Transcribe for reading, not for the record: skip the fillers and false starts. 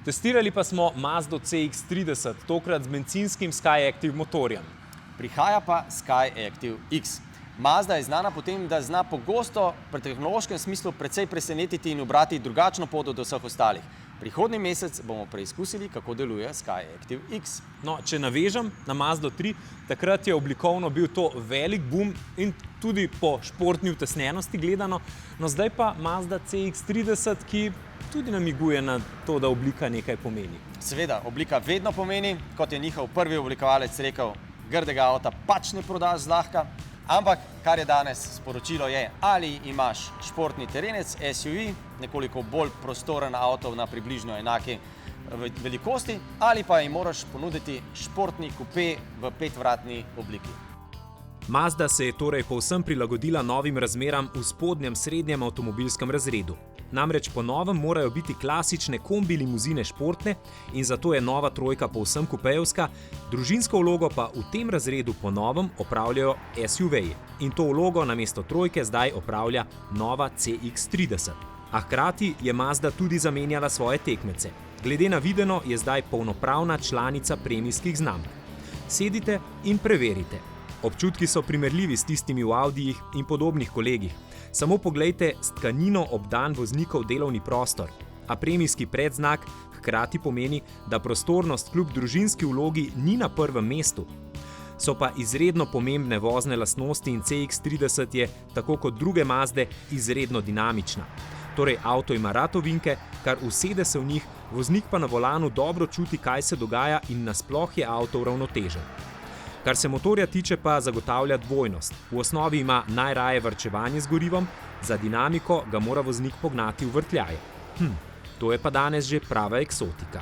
Testirali pa smo Mazdo CX-30, tokrat z bencinskim Skyactiv motorjem. Prihaja pa Skyactiv X. Mazda je znana po tem, da zna pogosto pri tehnološkem smislu precej presenetiti in ubrati drugačno pot od vseh ostalih. Prihodnji mesec bomo preizkusili, kako deluje Skyactiv X. No, če navežem na Mazdo 3, takrat je oblikovno bil to velik boom in tudi po športni utesnjenosti gledano, no zdaj pa Mazda CX-30, ki tudi namiguje na to, da oblika nekaj pomeni. Seveda, oblika vedno pomeni, kot je njihov prvi oblikovalec rekel, grdega avta pač ne prodaš zlahka, ampak kar je danes sporočilo je, ali imaš športni terenec, SUV, nekoliko bolj prostoren avto na približno enaki velikosti, ali pa jim moraš ponuditi športni kupe v 5-vratni obliki. Mazda se je torej povsem prilagodila novim razmeram v spodnjem srednjem avtomobilskem razredu. Namreč po novem morajo biti klasične kombi limuzine športne in zato je nova trojka povsem kupejevska, družinsko vlogo pa v tem razredu po novem opravljajo SUV-ji. In to vlogo namesto trojke zdaj opravlja nova CX-30. A hkrati je Mazda tudi zamenjala svoje tekmece. Glede na videno je zdaj polnopravna članica premijskih znamk. Sedite in preverite. Občutki so primerljivi s tistimi v Audijih in podobnih kolegih. Samo poglejte s tkanino obdan voznikov delovni prostor. A premijski predznak hkrati pomeni, da prostornost kljub družinski vlogi ni na prvem mestu. So pa izredno pomembne vozne lastnosti in CX-30 je, tako kot druge Mazde, izredno dinamična. Torej, avto ima rad ovinke, kar usede se v njih, voznik pa na volanu dobro čuti, kaj se dogaja in nasploh je avto uravnotežen. Kar se motorja tiče pa zagotavlja dvojnost. V osnovi ima najraje varčevanje z gorivom, za dinamiko ga mora voznik pognati v vrtljaje. To je pa danes že prava eksotika.